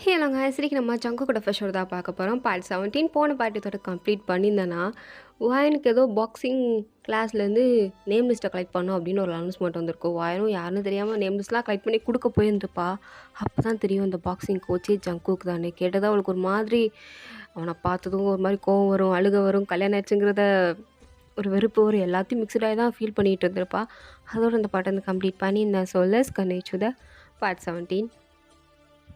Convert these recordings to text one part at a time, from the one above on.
ஹேலோங்க இன்னைக்கு நம்ம ஜங்குக்கோட ஃபெஷோட தான் பார்க்க போகிறோம். பார்ட் 17 போன பார்ட் இதோட கம்ப்ளீட் பண்ணியிருந்தேன்னா, வாயனுக்கு ஏதோ பாக்ஸிங் கிளாஸ்லேருந்து நேம் லிஸ்ட்டை கலெக்ட் பண்ணோம் அப்படின்னு ஒரு அனௌன்ஸ்மெண்ட் வந்திருக்கும். வாயனும் யாருன்னு தெரியாமல் நேம் லிஸ்ட்லாம் கலெக்ட் பண்ணி கொடுக்க போயிருந்துப்பா. அப்போ தான் தெரியும் இந்த பாக்ஸிங் கோச்சே ஜங்குக்கு தானே. கேட்டதாக அவளுக்கு ஒரு மாதிரி அவனை பார்த்ததும் ஒரு மாதிரி கோவம் வரும், அழுக வரும், கல்யாணம் ஆச்சுங்கிறத ஒரு வெறுப்பு வரும், எல்லாத்தையும் மிக்சடாகி தான் ஃபீல் பண்ணிகிட்டு இருந்திருப்பா. அதோட அந்த பாட்டை வந்து கம்ப்ளீட் பண்ணி இந்த சொல்லஸ் கனெக்ட் பார்ட் 17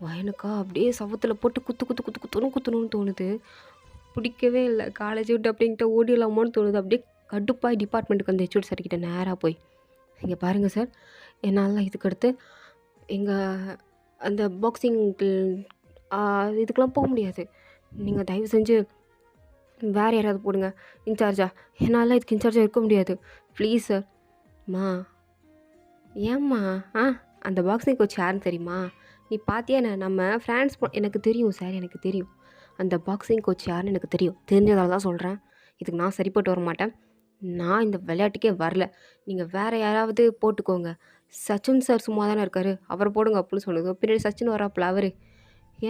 வயனுக்கா அப்படியே சவத்தில் போட்டு குத்தணும்னு தோணுது. பிடிக்கவே இல்லை. காலேஜ் விட்டு அப்படின்ட்டு ஓடிடலாமோன்னு தோணுது. அப்படியே கடுப்பாய் டிபார்ட்மெண்ட்டுக்கு வந்து ஹெச்ஓடி சார் கிட்ட நேராக போய், இங்கே பாருங்கள் சார், என்னால் இதுக்கடுத்து எங்கள் அந்த பாக்ஸிங் இதுக்கெலாம் போக முடியாது. நீங்கள் தயவு செஞ்சு வேறு யாராவது போடுங்க இன்சார்ஜா. என்னால் இதுக்கு இன்சார்ஜாக இருக்க முடியாது. Please sir. மா ஏம்மா அந்த பாக்ஸிங் கோச் யாருன்னு தெரியுமா? நீ பார்த்தியா நம்ம ஃப்ரான்ஸ் எனக்கு தெரியும் சார், எனக்கு தெரியும். அந்த பாக்ஸிங் கோச் யாருன்னு எனக்கு தெரியும். தெரிஞ்சதால தான் சொல்கிறேன். இதுக்கு நான் சரிப்பட்டு வர மாட்டேன். நான் இந்த விளையாட்டுக்கே வரல. நீங்கள் வேறு யாராவது போட்டுக்கோங்க. சச்சின் சார் சும்மா தானே இருக்கார், அவரை போடுங்க அப்படின்னு சொன்னது. பின்னாடி சச்சின் வராப்பில் அவர்.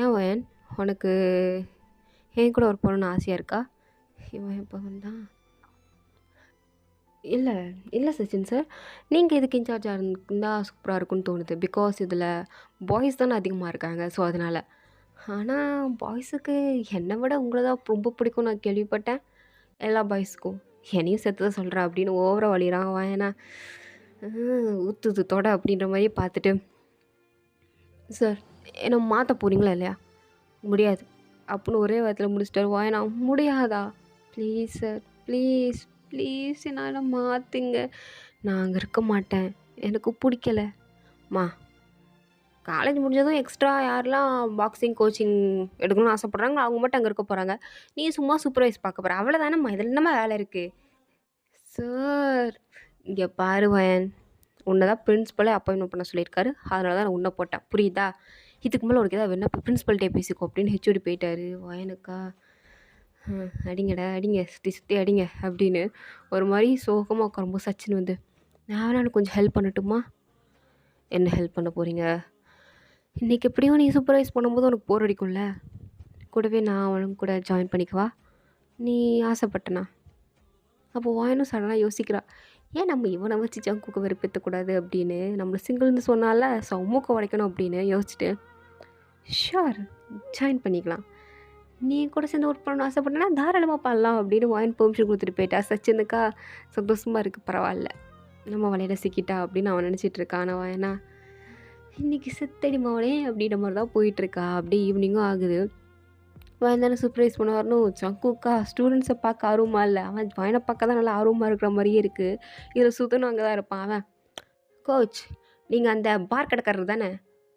ஏன் வயன், உனக்கு என் கூட ஒரு போகணுன்னு ஆசையாக இருக்கா? இவன் இப்போ வந்தான். இல்லை சச்சின் சார், நீங்கள் இதுக்கு இன்சார்ஜாக இருந்தால் சூப்பராக இருக்குன்னு தோணுது. பிகாஸ் இதில் பாய்ஸ் தானே அதிகமாக இருக்காங்க, ஸோ அதனால். ஆனால் பாய்ஸுக்கு என்னை விட உங்களை தான் ரொம்ப பிடிக்கும் நான் கேள்விப்பட்டேன். எல்லா பாய்ஸுக்கும் என்னையும் சேர்த்து தான் சொல்கிறேன் அப்படின்னு ஓவராக வழிகிறான். ஏன்னா ஊற்றுது தொட அப்படின்ற மாதிரியே பார்த்துட்டு, சார் என்னை மாற்ற போகிறீங்களா இல்லையா? முடியாது அப்படின்னு ஒரே வாரத்தில் முடிச்சிட்டாரு. வாயனா முடியாதா? ப்ளீஸ் சார், ப்ளீஸ் ப்ளீஸ் என்னால் மாற்றுங்க. நான் அங்கே இருக்க மாட்டேன், எனக்கு பிடிக்கலம்மா. காலேஜ் முடிஞ்சதும் எக்ஸ்ட்ரா யாரெல்லாம் பாக்ஸிங் கோச்சிங் எடுக்கணும்னு ஆசைப்பட்றாங்க அவங்க மட்டும் அங்கே இருக்க போகிறாங்க. நீ சும்மா சூப்பர்வைஸ் பார்க்க போகிற, அவ்வளோதானம்மா. இதில் என்னம்மா வேலை இருக்குது? சார் இங்கே பாரு வயன், உன்னை தான் பிரின்ஸிபலே அப்பாயின்மெண்ட் பண்ண சொல்லியிருக்காரு. அதனால தான் நான் உன்னை போட்டேன், புரியுதா? இதுக்கு மேலே உனக்கு ஏதாவது வேணா பிரின்ஸிபல்கிட்டே பேசிக்கோ அப்படின்னு ஹெச்ஓடி போயிட்டாரு. வயனுக்கா அடிங்கடா அடிங்க, சுற்றி அடிங்க அப்படின்னு ஒரு மாதிரி சோகமாக உட்காரும்போது சச்சின் வந்து, நான் வேணா கொஞ்சம் ஹெல்ப் பண்ணட்டுமா? என்ன ஹெல்ப் பண்ண போகிறீங்க? இன்றைக்கி எப்படியும் நீ சூப்பர்வைஸ் பண்ணும்போது உனக்கு போர் அடிக்கும்ல, கூடவே நான் அவனுக்கு கூட ஜாயின் பண்ணிக்கவா? நீ ஆசைப்பட்டனா? அப்போ வாயனும் சடனாக யோசிக்கிறா, ஏன் நம்ம இவனை வச்சு ஜங்குக்கு வெறுப்பேற்றக்கூடாது அப்படின்னு. நம்மளை சிங்கிள்னு சொன்னால சமூகம் உடைக்கணும் அப்படின்னு யோசிச்சுட்டு, ஷுர் ஜாயின் பண்ணிக்கலாம், நீ கூட சேர்ந்து ஒர்க் பண்ணணும்னு ஆசைப்பட்டேன்னா தாராளமாக பண்ணலாம் அப்படின்னு வாயின் பெர்மிஷன் கொடுத்துட்டு போயிட்டா. சச்சினுக்கா சந்தோஷமாக இருக்குது, பரவாயில்ல நம்ம வலையில சிக்கிட்டா அப்படின்னு அவன் நினச்சிட்டு இருக்கான். ஆனால் வாயனா இன்றைக்கி செத்தடி மாவனே அப்படின்ற மாதிரி தான் போயிட்டுருக்கா. அப்படியே ஈவினிங்கும் ஆகுது. வாயன் தானே சூப்பர்வைஸ் பண்ண வரணும். ஜங்குக்கா ஸ்டூடெண்ட்ஸை பார்க்க ஆர்வமாக இல்லை, அவன் வாயனை பார்க்க தான் நல்லா ஆர்வமாக இருக்கிற மாதிரியே இருக்குது. இதில் சுத்தனும் அங்கே தான் இருப்பான். அவன், கோச் நீங்கள் அந்த பார் கடைக்காரர் தானே,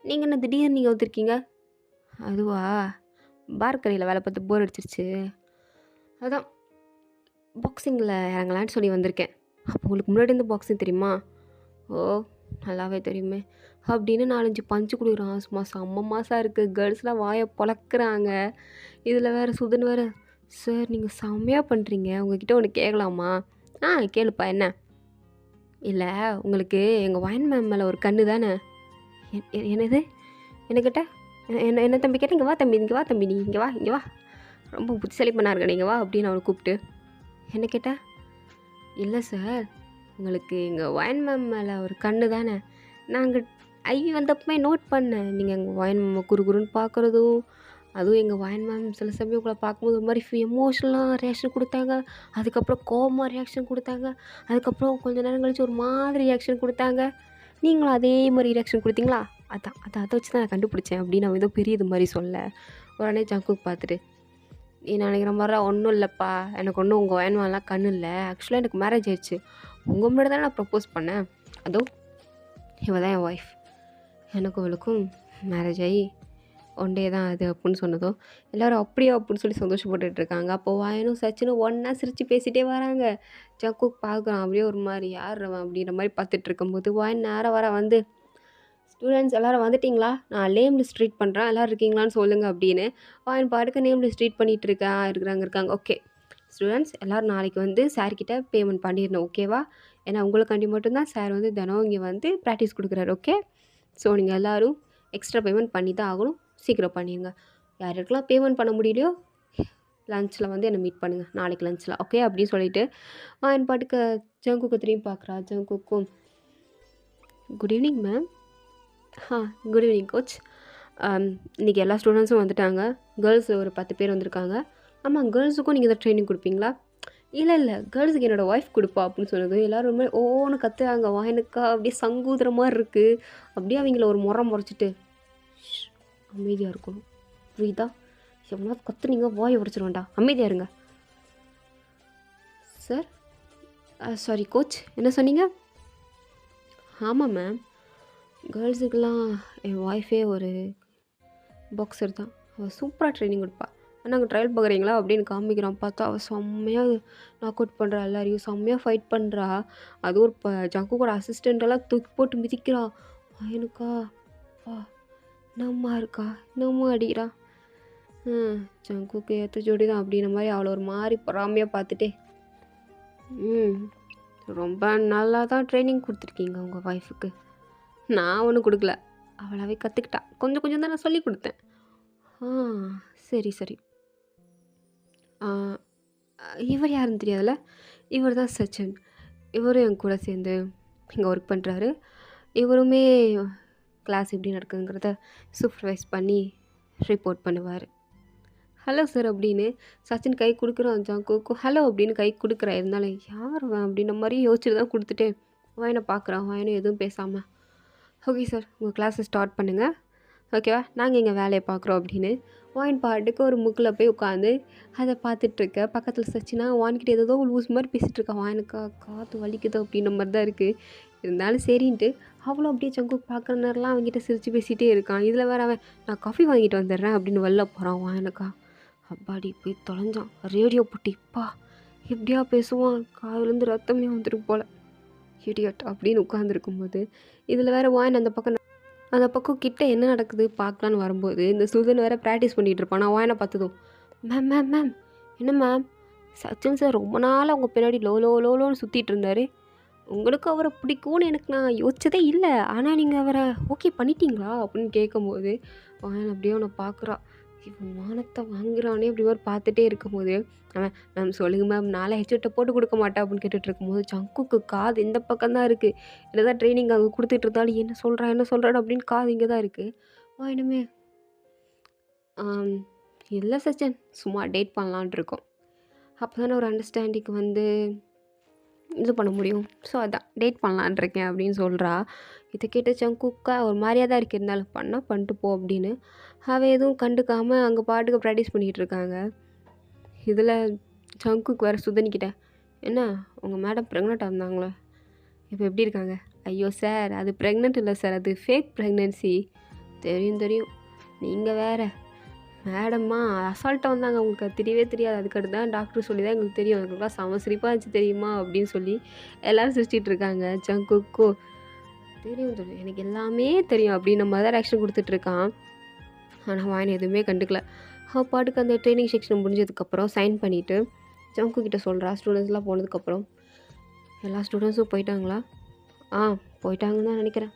நீங்கள் என்ன திடீர்னு நீங்கள் வந்துருக்கீங்க? அதுவா, பார் கடையில் வேலை பார்த்து போர் அடிச்சிருச்சு, அதான் பாக்ஸிங்கில் இறங்கலான்னு சொல்லி வந்திருக்கேன். அப்போ உங்களுக்கு முன்னாடி இருந்து பாக்ஸிங் தெரியுமா? ஓ நல்லாவே தெரியுமே அப்படின்னு 4-5 பஞ்சு கொடுக்குறான். சும்மா செம்ம மாசாக இருக்குது. கேர்ள்ஸ்லாம் வாயை பொழக்கிறாங்க. இதில் வேறு சுதன் வேறு, சார் நீங்கள் செம்மையாக பண்ணுறீங்க, உங்ககிட்ட ஒன்று கேட்கலாமா? கேளுப்பா. என்ன? இல்லை உங்களுக்கு எங்கள் வயன் மேம் மேலே ஒரு கண்ணு தானே? என்னது என்ன கேட்ட? என்ன தம்பி கேட்டேன்? இங்கே வா தம்பி, இங்கே வா தம்பி, நீ இங்கே வா, ரொம்ப புத்திசாலி பண்ணா இருக்க நீங்கள் வா அப்படின்னு அவனை கூப்பிட்டு. என்ன கேட்டேன்? இல்லை சார், உங்களுக்கு எங்கள் வயன் மேம் மேலே ஒரு கண்ணு தானே? நாங்கள் ஐவி வந்தப்பமே நோட் பண்ணேன், நீங்கள் எங்கள் வயன் மேம் குறுகுறுன்னு பார்க்குறதும், அதுவும் எங்கள் வயன் மேம் சில சமயம் உங்களை பார்க்கும்போது ஒரு மாதிரி எமோஷனலாக ரியாக்ஷன் கொடுத்தாங்க, அதுக்கப்புறம் கோபமாக ரியாக்ஷன் கொடுத்தாங்க, அதுக்கப்புறம் கொஞ்சம் நேரம் கழிச்சு ஒரு மாதிரி ரியாக்ஷன் கொடுத்தாங்க. நீங்களும் அதே மாதிரி ரியாக்ஷன் கொடுத்தீங்களா? அதை வச்சு தான் நான் கண்டுபிடிச்சேன் அப்படின்னு அவன் ஏதோ பெரிய இது மாதிரி சொல்ல. உடனே ஜங்குக்கு பார்த்துட்டு, நீ நினைக்கிற மாதிரிலாம் ஒன்றும் இல்லைப்பா, எனக்கு ஒன்றும் உங்கள் வயன்மாலாம் கண்ணு இல்லை. ஆக்சுவலாக எனக்கு மேரேஜ் ஆயிடுச்சு, உங்கள் முன்னாடி தான் நான் ப்ரப்போஸ் பண்ணேன். அதோ இவ தான் என் ஒய்ஃப், எனக்கும் இவளுக்கும் மேரேஜ் ஆகி ஒன் டே தான் அது அப்படின்னு சொன்னதும் எல்லோரும் அப்படியே அப்படின்னு சொல்லி சந்தோஷப்பட்டுருக்காங்க. அப்போது வாயனும் சச்சினும் ஒன்றா சிரித்து பேசிகிட்டே வராங்க. ஜங்குக்கு பார்க்குறான் அப்படியே ஒரு மாதிரி, யார் அவன் அப்படின்ற மாதிரி பார்த்துட்டு இருக்கும்போது வாயன் நேராக வர வந்து, ஸ்டூடெண்ட்ஸ் எல்லோரும் வந்துட்டிங்களா? நான் நேம் லிஸ்ட் ரீட் பண்ணுறேன், எல்லோரும் இருக்கீங்களான்னு சொல்லுங்கள் அப்படின்னு. வாயன் பாட்டுக்கு நேம் லிஸ்ட் ரீட் பண்ணிகிட்டு இருக்காங்க. ஓகே ஸ்டூடெண்ட்ஸ் எல்லோரும் நாளைக்கு வந்து சார்கிட்ட பேமெண்ட் பண்ணிடணும், ஓகேவா? ஏன்னா உங்களுக்காண்டி மட்டும்தான் சார் வந்து தினம் இங்கே வந்து ப்ராக்டிஸ் கொடுக்குறாரு, ஓகே? ஸோ நீங்கள் எல்லோரும் எக்ஸ்ட்ரா பேமெண்ட் பண்ணி தான் ஆகணும். சீக்கிரம் பண்ணிடுங்க. யார் யாருக்கெல்லாம் பேமெண்ட் பண்ண முடியலையோ லஞ்சில் வந்து என்னை மீட் பண்ணுங்கள் நாளைக்கு லஞ்சில், ஓகே அப்படின்னு சொல்லிட்டு என் பாட்டுக்கு ஜங்குக்கு திரும்பி பார்க்குறா. ஜங்குக்கும் good evening ma'am. Good evening coach. இன்றைக்கி எல்லா ஸ்டூடெண்ட்ஸும் வந்துட்டாங்க. கேர்ள்ஸ் ஒரு 10 பேர் வந்திருக்காங்க. ஆமாம், கேர்ள்ஸுக்கும் நீங்கள் தான் ட்ரைனிங் கொடுப்பீங்களா? இல்லை கேர்ள்ஸுக்கு என்னோடய ஒய்ஃப் கொடுப்பா அப்படின்னு சொன்னது எல்லோரும் ரொம்ப ஓன்னு கத்துறாங்க. வாயனுக்கா அப்படியே சங்கூதுற மாதிரி இருக்குது. அப்படியே அவங்கள ஒரு முறைச்சிட்டு அமைதியாக இருக்கணும், புரியுதா? எவ்வளோ கத்துனீங்க வாயை உடைச்சிருவேன்டா, அமைதியாக இருங்க. சார், சாரி கோச், என்ன சொன்னீங்க? ஆமாம் மேம், கேர்ள்ஸுக்கெல்லாம் என் ஒய்ஃபே ஒரு பாக்ஸர் தான். அவள் சூப்பராக ட்ரைனிங் கொடுப்பா. நாங்கள் ட்ரையல் பார்க்குறீங்களா அப்படின்னு காமிக்கிறான். பார்த்தா அவள் செம்மையாக நாக் அவுட் பண்ணுறா, எல்லாரையும் செம்மையாக ஃபைட் பண்ணுறா. அதுவும் ஒரு ஜங்குக்கோட அசிஸ்டண்ட்டெல்லாம் தூக்கி போட்டு மிதிக்கிறா. எனக்கா நம்ம இருக்கா நம்ம அடிக்கிறா. ஜங்குக்கு ஏற்ற ஜோடி தான் அப்படின்ன மாதிரி அவளை ஒரு மாதிரி பொறாமையாக பார்த்துட்டே, ரொம்ப நல்லா தான் ட்ரைனிங் கொடுத்துருக்கீங்க உங்கள் ஒய்ஃபுக்கு. நான் ஒன்றும் கொடுக்கல, அவளாவே கற்றுக்கிட்டா. கொஞ்சம் கொஞ்சம் தான் நான் சொல்லி கொடுத்தேன். சரி. இவர் யாருன்னு தெரியாதுல்ல? இவர் தான் சச்சின். இவரும் என் கூட சேர்ந்து இங்கே ஒர்க் பண்ணுறாரு. இவருமே கிளாஸ் எப்படி நடக்குதுங்கிறத சூப்பர்வைஸ் பண்ணி ரிப்போர்ட் பண்ணுவார். ஹலோ சார் அப்படின்னு சச்சின் கை கொடுக்குறான். ஜங்குக்கும் ஹலோ அப்படின்னு கை கொடுக்குறா. இருந்தாலும் யார் அப்படின்ற மாதிரி யோசிச்சுட்டு தான் கொடுத்துட்டு வாயனை பார்க்குறான். வாயனை எதுவும் பேசாமல், ஓகே சார் உங்கள் கிளாஸை ஸ்டார்ட் பண்ணுங்கள், ஓகேவா, நாங்கள் எங்கள் வேலையை பார்க்குறோம் அப்படின்னு வாயின் பாட்டுக்கு ஒரு முக்கில் போய் உட்காந்து அதை பார்த்துட்ருக்க. பக்கத்தில் சச்சினா வான்கிட்ட ஏதோ லூஸ் மாதிரி பேசிகிட்ருக்கான். வாயனுக்கா காற்று வலிக்குது அப்படின்ற மாதிரி தான் இருக்குது. இருந்தாலும் சரின்ட்டு அவ்வளோ அப்படியே ஜங்கு பார்க்குற நேரம்லாம் அவங்ககிட்ட சிரித்து பேசிகிட்டே இருக்கான். இதில் வேறு அவன் நான் காஃபி வாங்கிட்டு வந்துடுறேன் அப்படின்னு வெளில போகிறான். வாயனுக்கா அப்பாடி போய் தொலைஞ்சான். ரேடியோ போட்டிப்பா எப்படியா பேசுவான், காதுலேருந்து ரத்தமே வந்துடும் போல், இடியட் அப்படின்னு உட்காந்துருக்கும்போது இதில் வேறு வாயின் அந்த பக்கம் கிட்ட என்ன நடக்குது பார்க்கலான்னு வரும்போது இந்த சுதன் வேறு ப்ராக்டிஸ் பண்ணிகிட்டு இருப்பான். நான் வாயனை பார்த்ததும் மேம் என்ன மேம், சச்சின் சார் ரொம்ப நாளாக உங்கள் பின்னாடி லோன்னு சுற்றிட்டு இருந்தார். உங்களுக்கு அவரை பிடிக்கும்னு எனக்கு நான் யோசிச்சதே இல்லை, ஆனால் நீங்கள் அவரை ஓகே பண்ணிட்டீங்களா அப்படின்னு கேட்கும்போது வாயன் அப்படியே அவனை பார்க்குறா. இவன் மானத்தை வாங்குறானே அப்படி ஒரு பார்த்துட்டே இருக்கும்போது அவன் மேம் சொல்லுங்கள் மேம், நாளை ஹெச்ஓட்ட போட்டு கொடுக்க மாட்டேன் அப்படின்னு கேட்டுட்டு இருக்கும்போது ஜங்குக்கு காது இந்த பக்கம் தான் இருக்குது. என்னதான் ட்ரைனிங் அங்கே கொடுத்துட்டு இருந்தாலும் என்ன சொல்கிறான் அப்படின்னு காது இங்கே தான் இருக்குது. இனிமே இல்லை சச்சின், சும்மா டேட் பண்ணலான் இருக்கோம். அப்போ தானே ஒரு அண்டர்ஸ்டாண்டிங் வந்து இது பண்ண முடியும். ஸோ அதான் டேட் பண்ணலான் இருக்கேன் அப்படின்னு சொல்கிறா. இதை கேட்ட ஜங்குக்கா ஒரு மாதிரியாக தான் இருக்குது. இருந்தாலும் பண்ணால் பண்ணிட்டு போ அப்படின்னு அவள் எதுவும் கண்டுக்காமல் அங்கே பாட்டுக்கு ப்ராக்டிஸ் பண்ணிக்கிட்டு இருக்காங்க. இதில் ஜங்குக்கு வேறு சுதனிக்கிட்ட என்ன உங்கள் மேடம் ப்ரெக்னெண்ட்டாக இருந்தாங்களே, இப்போ எப்படி இருக்காங்க? ஐயோ சார், அது ப்ரெக்னென்ட் இல்லை சார், அது ஃபேக் ப்ரெக்னென்சி. தெரியும் நீங்கள் வேறு மேடம்மா அசால்ட்டாக வந்தாங்க, அவங்களுக்கு அது தெரியவே தெரியாது. அதுக்கடுத்து தான் டாக்டர் சொல்லி தான் எங்களுக்கு தெரியும். எங்களுக்குலாம் செம சிரிப்பாக இருந்துச்சு தெரியுமா அப்படின்னு சொல்லி எல்லோரும் சிரிச்சிட்டு இருக்காங்க. ஜங்குக்கோ தெரியும் எனக்கு எல்லாமே தெரியும் அப்படின்னு நம்ம தான் ஆக்ஷன் கொடுத்துட்ருக்கான். ஆனால் வாயின் எதுவுமே கண்டுக்கல. பாட்டுக்கு அந்த ட்ரைனிங் செக்ஷன் முடிஞ்சதுக்கப்புறம் சைன் பண்ணிவிட்டு ஜங்கு கிட்ட சொல்கிறா. ஸ்டூடெண்ட்ஸ்லாம் போனதுக்கப்புறம் எல்லா ஸ்டூடெண்ட்ஸும் போயிட்டாங்களா? போயிட்டாங்கன்னு தான் நினைக்கிறேன்.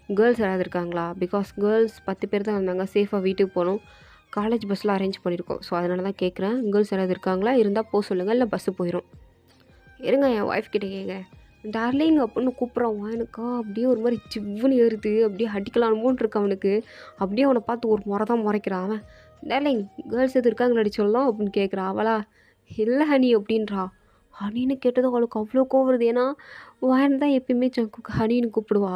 கேர்ள்ஸ் யாராவது இருக்காங்களா? பிகாஸ் கேர்ள்ஸ் 10 பேர் தான் வந்தாங்க, சேஃபாக வீட்டுக்கு போகணும். காலேஜ் பஸ்ஸில் அரேஞ்ச் பண்ணியிருக்கோம், ஸோ அதனால தான் கேட்குறேன். கேர்ள்ஸ் யாராவது இருக்காங்களா? இருந்தால் போக சொல்லுங்கள், இல்லை பஸ்ஸு போயிடும். இருங்க என் ஒய்ஃப் கிட்டே கேட்க டார்லிங் அப்படின்னு கூப்பிட்றான். வாயனுக்கா அப்படியே ஒரு மாதிரி சிவ்வுன்னு ஏறுது. அப்படியே அடிக்கலாமோன்னு இருக்கு அவனுக்கு. அப்படியே அவனை பார்த்து ஒரு முறை தான் முறைக்கிறான். அவன் டார்லிங் கேர்ள்ஸ் எது இருக்காங்களாடி சொல்லலாம் அப்படின்னு கேட்குறா. அவளா இல்லை ஹனி அப்படின்றா. ஹனின்னு கேட்டதும் அவளுக்கு அவ்வளோ கோவம் வருது. ஏன்னா வாயன் தான் எப்பயுமே ஜங்குக்கா ஹனின்னு கூப்பிடுவா.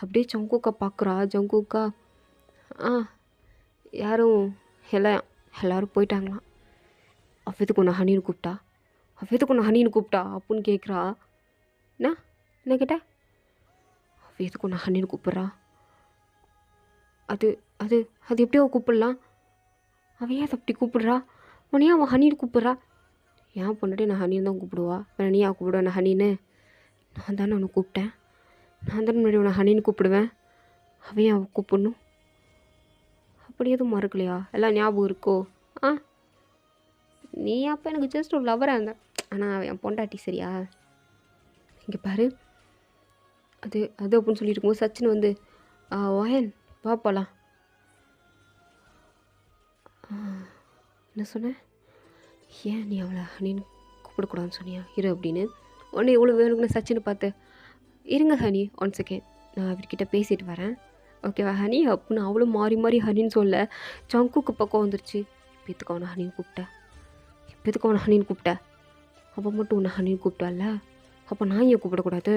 அப்படியே ஜங்குக்கா பார்க்குறா. ஜங்குக்கா யாரும் எல்லோரும் போயிட்டாங்களாம். அவ்வளோத்துக்கு ஒன்று ஹனின்னு கூப்பிட்டா அப்படின்னு கேட்குறா. என்ன கேட்டா? அவள் எதுக்கு ஒன்று ஹனின்னு கூப்பிட்றா? அது அது அது எப்படியோ கூப்பிடலாம். அவன் ஏன் அப்படி கூப்பிட்றா? உன்னையே அவன் ஹனின்னு கூப்பிட்றா. ஏன் பொண்ணுட்டு நான் ஹனின்னு தான் கூப்பிடுவா. நீ ஏன் கூப்பிடுவேன் நான் ஹனின்னு? நான் தானே உன்னை கூப்பிட்டேன். நான் தானே முன்னாடி உன்னை ஹனின்னு கூப்பிடுவேன். அவன் அவன் கூப்பிடணும். அப்படி எதுவும் மறக்கலையா? எல்லாம் ஞாபகம் இருக்கோ? நீ அப்போ எனக்கு ஜஸ்ட் ஒரு லவராக இருந்தேன். ஆனால் அவன் என் பொண்டாட்டி சரியா? இங்கே பாரு, அது அப்படின்னு சொல்லிட்டு இருக்கும்போது சச்சின் வந்து வாயன் வா போகலாம். ஆ, என்ன சொன்னேன்? ஏன் நீ அவளை ஹனின்னு கூப்பிடக்கூடாதுன்னு சொன்னியா? இரு அப்படின்னு. உடனே எவ்வளோ வேணுங்கன்னு சச்சினை பார்த்து, இருங்க ஹனி 1 செகண்ட், நான் அவர்கிட்ட பேசிட்டு வரேன், ஓகேவா ஹனி அப்படின்னு அவளும் மாறி மாறி ஹனின்னு சொல்ல ஜங்குக்கு பக்கம் வந்துருச்சு. இப்போ எதுக்கு அவனை ஹனின்னு கூப்பிட்டேன்? இப்போ எதுக்கு அவனை ஹனின்னு கூப்பிட்டேன்? அவள் மட்டும் உன்னை ஹனின்னு கூப்பிட்டால, அப்போ நான் ஏன் கூப்பிடக்கூடாது?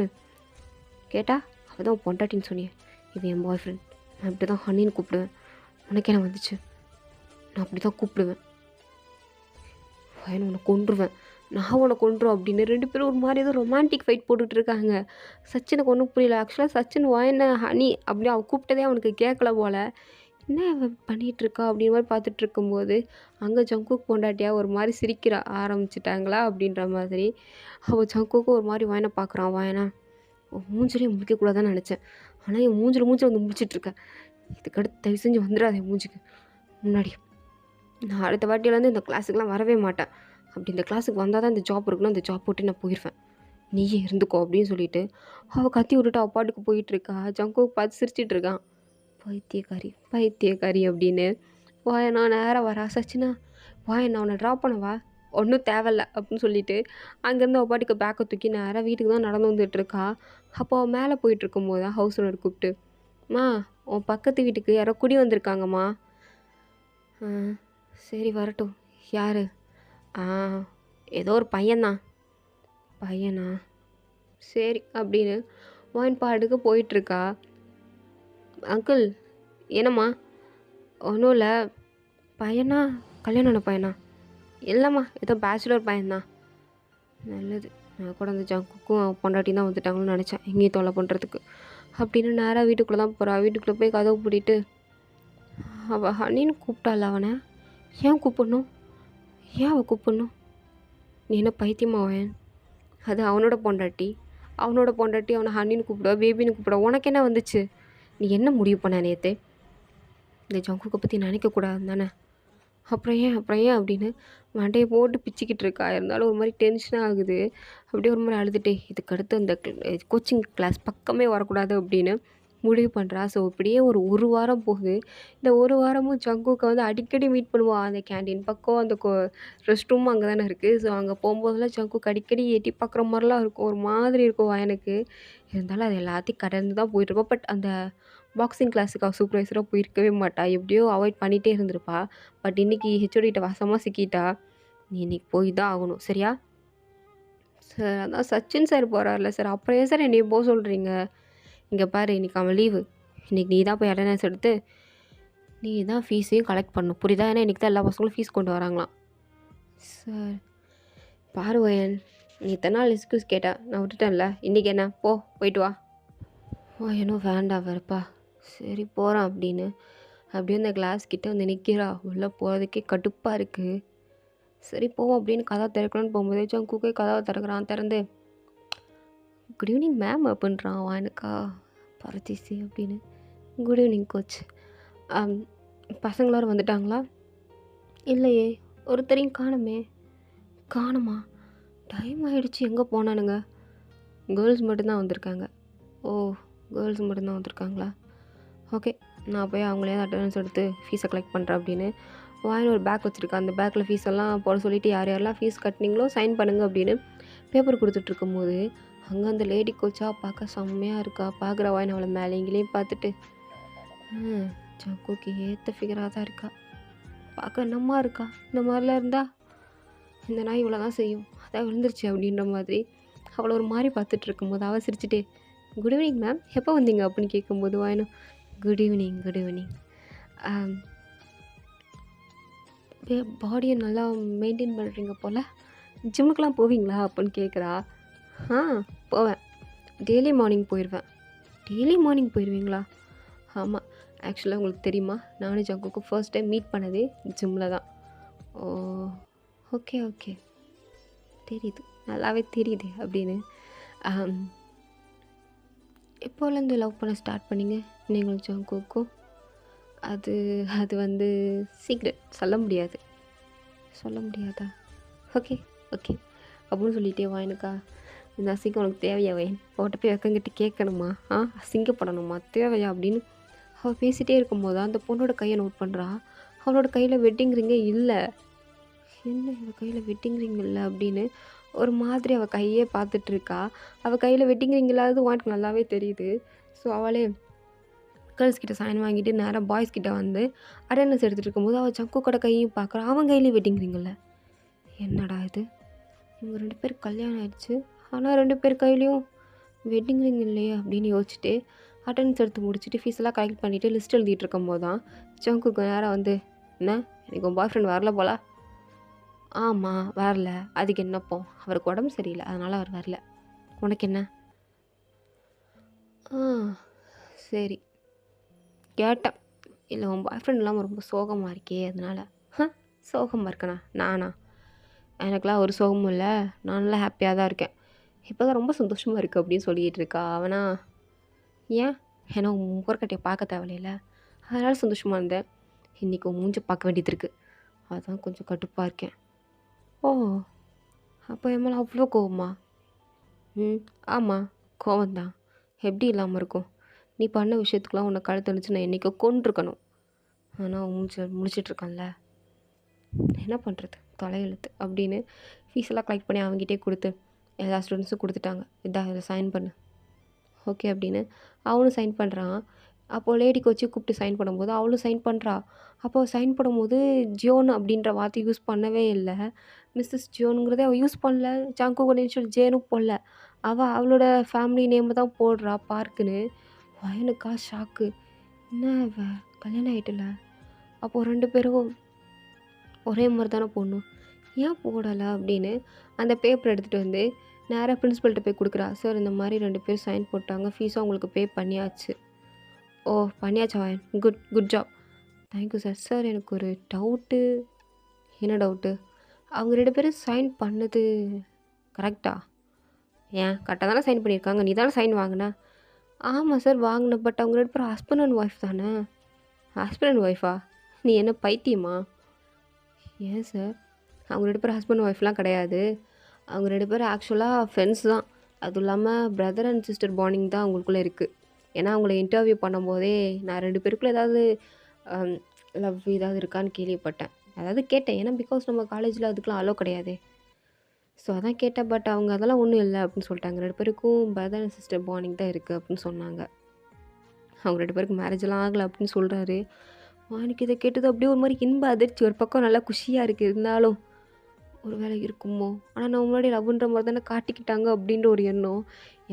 கேட்டா அவள் தான் பொண்டாட்டின்னு சொன்னியே, இவன் என் பாய் ஃப்ரெண்ட், நான் இப்படி தான் ஹனின்னு கூப்பிடுவேன், உனக்கு என்ன வந்துச்சு? நான் அப்படி தான் கூப்பிடுவேன், உன்னை கொன்றுவேன், நான் உன்னை கொன்றும் அப்படின்னு 2 பேரும் ஒரு மாதிரி ஏதோ ரொமான்டிக் ஃபைட் போட்டுட்டு இருக்காங்க. சச்சினுக்கு ஒன்றும் புரியல. ஆக்சுவலாக சச்சின் வாயனை ஹனி அப்படி அவன் கூப்பிட்டதே அவனுக்கு கேட்கல போல். என்ன அவன் பண்ணிகிட்ருக்கா அப்படின்ற மாதிரி பார்த்துட்டு இருக்கும்போது அங்கே ஜங்குக் பொண்டாட்டியா ஒரு மாதிரி சிரிக்கிற ஆரம்பிச்சிட்டாங்களா அப்படின்ற மாதிரி. அவள் ஜங்குக்கு ஒரு மாதிரி வாயனை பார்க்குறான். வாயனா மூஞ்சிலே முடிக்கக்கூடாதான்னு நினச்சேன், ஆனால் என் மூஞ்சில் வந்து முடிச்சிட்ருக்கேன், இதுக்கடுத்து தயவு செஞ்சு வந்துடாது என் மூஞ்சிக்கு முன்னாடி. நான் அடுத்த வாட்டியிலேருந்து இந்த கிளாஸுக்கெலாம் வரவே மாட்டேன். அப்படி இந்த கிளாஸுக்கு வந்தால் தான் இந்த ஜாப் இருக்குன்னா அந்த ஜாப் போட்டு நான் போயிடுவேன், நீயே இருந்துக்கோ அப்படின்னு சொல்லிட்டு அவள் கத்தி விட்டுட்டு அவள் பாட்டுக்கு போயிட்டுருக்கா. ஜங்குக் பார்த்து சிரிச்சிட்டு இருக்கான். பைத்தியக்காரி அப்படின்னு. வாயனா நேராக வரா. சச்சினா வாயண்ணா அவனை ட்ராப் பண்ணவா, ஒன்றும் தேவையில்ல அப்படின்னு சொல்லிட்டு அங்கேருந்து அவள் பாட்டுக்கு பேக்கை தூக்கி நேராக வீட்டுக்கு தான் நடந்து வந்துட்டுருக்கா. அப்போ அவள் மேலே போயிட்டுருக்கும் போது ஹவுஸ் ஓனர் கூப்பிட்டு, மா உன் பக்கத்து வீட்டுக்கு யாரோ குடி வந்திருக்காங்கம்மா. சரி வரட்டும். யார்? ஏதோ ஒரு பையனா? சரி அப்படின்னு வாயின் பாட்டுக்கு போயிட்டுருக்கா. அங்கிள் என்னம்மா? ஒன்றும் இல்லை. பையனா? கல்யாணம் ஆன பையனா? இல்லைம்மா, ஏதோ பேச்சுலர் பையன்தான். நல்லது, நான் கூட அந்த ஜங்குக்கும் பொண்டாட்டி தான் வந்துட்டாங்கன்னு நினச்சேன் எங்கேயும் தொல்லை பண்ணுறதுக்கு அப்படின்னு நேராக வீட்டுக்குள்ளே தான் போகிறா. வீட்டுக்குள்ளே போய் கதவு பூட்டிட்டு அவள் ஹனின்னு கூப்பிட்டாள். அவனை ஏன் கூப்பிடணும்? அவள் கூப்பிடணும்? நீ என்ன பைத்தியமாவன்? அது அவனோட பொண்டாட்டி அவனை ஹனின்னு கூப்பிடுவா, பேபின்னு கூப்பிடுவா, உனக்கு என்ன வந்துச்சு? நீ என்ன முடிவு பண்ண நேற்று? இந்த ஜங்குக்கை பற்றி நினைக்கக்கூடாது தானே? அப்புறம் ஏன் அப்படின்னு மண்டையை போட்டு பிச்சுக்கிட்டு இருக்கா. இருந்தாலும் ஒரு மாதிரி டென்ஷனாக ஆகுது. அப்படியே ஒரு மாதிரி அழுதுகிட்டே இதுக்கடுத்து அந்த கோச்சிங் கிளாஸ் பக்கமே வரக்கூடாது அப்படின்னு முடிவு பண்ணுறா. ஸோ இப்படியே ஒரு வாரம் போகுது. இந்த ஒரு வாரமும் ஜங்குக்கை வந்து அடிக்கடி மீட் பண்ணுவாள். அந்த கேண்டீன் பக்கம் அந்த ரெஸ்ட் ரூமும் அங்கே தானே இருக்குது. ஸோ அங்கே போகும்போதெல்லாம் ஜங்குக்கு அடிக்கடி எட்டி பார்க்குற மாதிரிலாம் இருக்கும், ஒரு மாதிரி இருக்கும் எனக்கு. இருந்தாலும் அது எல்லாத்தையும் கடந்து தான் போயிட்டுருப்போம். பட் அந்த பாக்ஸிங் கிளாஸுக்கு அவள் சூப்பர்வைசராக போயிருக்கவே மாட்டாள், எப்படியோ அவாய்ட் பண்ணிகிட்டே இருந்திருப்பா. பட் இன்றைக்கி ஹெச்ஓடிகிட்ட வசமாக சிக்கிட்டா. நீ இன்றைக்கி போய் தான் ஆகணும், சரியா? சார் அதான் சச்சின் சார் போகிறார்ல சார், அப்புறம் ஏன் சார் என்னை போக சொல்கிறீங்க? இங்கே பாரு, இன்றைக்கி அவன் லீவு, இன்றைக்கி நீ தான் போய் அட்டெண்டன்ஸ் எடுத்து நீ தான் ஃபீஸையும் கலெக்ட் பண்ணணும், புரியுதா? ஏன்னா இன்றைக்கி தான் எல்லா பசங்களும் ஃபீஸ் கொண்டு வராங்களாம். சார் பாரு வயன், நீ இத்தனை நாள் எக்ஸ்கியூஸ் கேட்டா, நான் விட்டுட்டேன்ல, இன்றைக்கி என்ன, போயிட்டு வா. வயனும் வேண்டாம் வரப்பா, சரி போகிறான் அப்படின்னு அப்படியே அந்த கிளாஸ் கிட்டே வந்து நிற்கிறா. உள்ளே போகிறதுக்கே கடுப்பாக இருக்குது. சரி போவோம் அப்படின்னு கதவை திறக்கணும்னு போகும்போதே ஜங்குக்கே கதவை திறக்கிறான். திறந்து குட் ஈவினிங் மேம் அப்படின்றான். வானுக்கா பரதீசி அப்படின்னு. Good evening coach. பசங்களாரும் வந்துட்டாங்களா? இல்லையே, ஒருத்தரையும் காணுமே. காணுமா? டைம் ஆகிடுச்சு, எங்கே போனானுங்க? கேர்ள்ஸ் மட்டும்தான் வந்திருக்காங்க. ஓ, கேர்ள்ஸ் மட்டும்தான் வந்திருக்காங்களா? ஓகே, நான் போய் அவங்களே அட்டெண்டன்ஸ் எடுத்து ஃபீஸை கலெக்ட் பண்ணுறேன் அப்படின்னு. வாயின் ஒரு பேக் வச்சுருக்கேன். அந்த பேக்கில் ஃபீஸெல்லாம் போட சொல்லிவிட்டு யார் யாரெல்லாம் ஃபீஸ் கட்டினீங்களோ சைன் பண்ணுங்க அப்படின்னு பேப்பர் கொடுத்துட்ருக்கும்போது அங்கே அந்த லேடி கோச்சாக பார்க்க செம்மையாக இருக்கா. பார்க்குற வாயின் அவளை மேலே இங்கேயும் பார்த்துட்டு ஜங்குக்கு ஏற்ற ஃபிகராக தான் இருக்கா, பார்க்க என்னம்மா இருக்கா, இந்த மாதிரிலாம் இருந்தால் இந்த நாய் இவ்வளோ தான் செய்யும், அதான் விழுந்துருச்சு அப்படின்ற மாதிரி அவளை ஒரு மாதிரி பார்த்துட்டு இருக்கும்போது அவள் சிரிச்சுட்டே குட் ஈவினிங் மேம், எப்போ வந்தீங்க அப்படின்னு கேட்கும்போது வாயினும் குட் ஈவினிங். பாடியை நல்லா மெயின்டைன் பண்ணுறீங்க போல், ஜிம்முக்கெலாம் போவீங்களா அப்படின்னு கேட்குறா. போவேன், டெய்லி மார்னிங் போயிடுவேன். டெய்லி மார்னிங் போயிடுவீங்களா? ஆமாம், ஆக்சுவலாக உங்களுக்கு தெரியுமா, நானும் ஜங்குக்கும் ஃபர்ஸ்ட் டைம் மீட் பண்ணதே ஜிம்மில் தான். ஓ ஓகே தெரியுது, நல்லாவே தெரியுது அப்படின்னு. எப்போலேருந்து லவ் பண்ண ஸ்டார்ட் பண்ணிங்க நீங்களும் ஜங்குக்கும்? அது வந்து சீக்ரெட், சொல்ல முடியாதா? ஓகே அப்படின்னு சொல்லிட்டே வாயினுக்கா. இந்த அசிங்கம் உனக்கு தேவையா வயன்? அவட்ட போய் வெக்கங்கிட்ட கேட்கணுமா? அசிங்கப்படணுமா? தேவையா அப்படின்னு அவள் பேசிகிட்டே இருக்கும்போது அந்த பொண்ணோட கையை நோட் பண்ணுறா. அவளோட கையில் வெட்டிங் ரிங்கே இல்லை. என்ன இவ கையில் வெட்டிங் ரிங் இல்லை அப்படின்னு ஒரு மாதிரி அவள் கையே பார்த்துட்ருக்கா. அவள் கையில் வெட்டிங் ரிங் இல்லாதது உனக்கு நல்லாவே தெரியுது. ஸோ அவளே கேர்ள்ஸ் கிட்ட சைன் வாங்கிட்டு நேராக பாய்ஸ் கிட்ட வந்து அட்டெண்டன்ஸ் எடுத்துகிட்டு இருக்கும்போது அவள் சங்கு கூட கையும் பார்க்குறா. அவன் கையிலையும் வெட்டிங் ரிங் இல்லை. என்னடா இது, இவங்க 2 பேருக்கு கல்யாணம் ஆயிடுச்சு, ஆனால் 2 பேர் கையிலையும் வெட்டிங் ரிங் இல்லையே அப்படின்னு யோசிச்சுட்டு அட்டெண்டன்ஸ் எடுத்து முடிச்சுட்டு ஃபீஸெல்லாம் கலெக்ட் பண்ணிவிட்டு லிஸ்ட் எழுதிட்டு இருக்கும்போது தான் சங்குக்கு நேராக வந்து, என்ன எனக்கு உன் பாய் ஃப்ரெண்ட் வரல போல. ஆமாம் வரல, அதுக்கு என்னப்போ, அவருக்கு உடம்பு சரியில்லை அதனால் அவர் வரல, உனக்கு என்ன? ஆ சரி கேட்டேன், இல்லை உன் பாய் ஃப்ரெண்ட் இல்லாமல் ரொம்ப சோகமாக இருக்கே அதனால். சோகமாக இருக்கேண்ணா நானா? எனக்கெலாம் ஒரு சோகமும் இல்லை, நான் நல்லா ஹாப்பியாக தான் இருக்கேன், இப்போ தான் ரொம்ப சந்தோஷமாக இருக்குது அப்படின்னு சொல்லிகிட்டு இருக்கா. அவனா ஏன், ஏன்னா உன் முகர்கட்டையை பார்க்க தேவையில்ல அதனால் சந்தோஷமாக இருந்தேன். இன்றைக்கி உன் மூஞ்ச பார்க்க வேண்டியது இருக்குது, அதுதான் கொஞ்சம் கடுப்பாக இருக்கேன். ஓ அப்போ என் மேலே அவ்வளோ கோவமா? ஆமாம் கோவம்தான், எப்படி இல்லாமல் இருக்கும். நீ பண்ண விஷயத்துக்குலாம் உன்னை கழுத்தணிச்சு நான் என்றைக்கோ கொண்டிருக்கணும். ஆனால் முடிச்சிட்ருக்கான்ல, என்ன பண்ணுறது, தலையெழுத்து அப்படின்னு ஃபீஸெல்லாம் கலெக்ட் பண்ணி அவங்ககிட்டே கொடுத்து எல்லா ஸ்டூடெண்ட்ஸும் கொடுத்துட்டாங்க. இதான் இதில் சைன் பண்ணு ஓகே அப்படின்னு அவனும் சைன் பண்ணுறான். அப்போது லேடி கோச்சு கூப்பிட்டு சைன் பண்ணும்போது அவளும் சைன் பண்ணுறா. அப்போது சைன் பண்ணும்போது ஜியோன் அப்படின்ற வார்த்தை யூஸ் பண்ணவே இல்லை. மிஸ்ஸஸ் ஜியோனுங்கிறதே அவள் யூஸ் பண்ணல. ஜாங்கு கணேஷன் ஜேனும் போடல. அவளோட ஃபேமிலி நேமை தான் போடுறா பார்க்குன்னு. வயனுக்கா ஷாக்கு, என்ன கல்யாணம் ஆகிட்டல, அப்போது 2 பேரும் ஒரே மாதிரி தானே போடணும், ஏன் போடலை அப்படின்னு அந்த பேப்பர் எடுத்துகிட்டு வந்து நேராக பிரின்ஸிபல்கிட்ட போய் கொடுக்குறா. சார் இந்த மாதிரி 2 பேர் சைன் போட்டாங்க, ஃபீஸும் அவங்களுக்கு பே பண்ணியாச்சு. ஓ பண்ணியாச்சா, good good job, thank you sir. Sir எனக்கு ஒரு டவுட்டு. என்ன டவுட்டு? அவங்க 2 பேரும் சைன் பண்ணது கரெக்டா? ஏன் கரெக்டாக தானே சைன் பண்ணியிருக்காங்க, நீ தானே சைன் வாங்கின? ஆமாம் சார் வாங்கினேன், பட் அவங்க 2 பேரும் ஹஸ்பண்ட் அண்ட் ஒய்ஃப் தானே. ஹஸ்பண்ட் அண்ட் ஒய்ஃபா? நீ என்ன பைத்தியமா? ஏன் சார், அவங்க 2 பேரும் ஹஸ்பண்ட் ஒய்ஃப்லாம் கிடையாது. அவங்க 2 பேரும் ஆக்சுவலாக ஃப்ரெண்ட்ஸ் தான். அதுவும் இல்லாமல் பிரதர் அண்ட் சிஸ்டர் பாண்டிங் தான் அவங்களுக்குள்ளே இருக்குது. ஏன்னா அவங்கள இன்டர்வியூ பண்ணும்போதே நான் 2 பேருக்குள்ளே ஏதாவது லவ் ஏதாவது இருக்கான்னு கேள்விப்பட்டேன். அதாவது கேட்டேன், ஏன்னா பிகாஸ் நம்ம காலேஜில் அதுக்கெலாம் அலோ கிடையாது. ஸோ அதான் கேட்டேன், பட் அவங்க அதெல்லாம் ஒன்றும் இல்லை அப்படின்னு சொல்லிட்டாங்க. 2 பேருக்கும் பிரதர் அண்ட் சிஸ்டர் பாண்டிங் தான் இருக்குது அப்படின்னு சொன்னாங்க. அவங்க 2 பேருக்கு மேரேஜெல்லாம் ஆகலை அப்படின்னு சொல்கிறாரு. எனக்கு இதை கேட்டது அப்படியே ஒரு மாதிரி இன்ப அதிர்ச்சி. ஒரு பக்கம் நல்லா குஷியாக இருக்குது, இருந்தாலும் ஒரு வேளை இருக்குமோ, ஆனால் நான் முன்னாடி லவ்ன்ற மாதிரி தானே காட்டிக்கிட்டாங்க அப்படின்ற ஒரு எண்ணம்.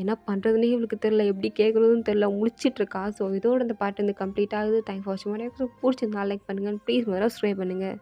என்ன பண்ணுறதுனே இவளுக்கு தெரில, எப்படி கேட்குறதுன்னு தெரில, முழிச்சிட்ருக்கா. ஸோ இதோட இந்த பாட்டு வந்து கம்ப்ளீட் ஆகுது. தேங்க்ஸ் ஃபார் வாட்சிங். பிடிச்சிருந்தா லைக் பண்ணுங்கள், ப்ளீஸ் முதல்ல சப்ஸ்கிரைப் பண்ணுங்கள்.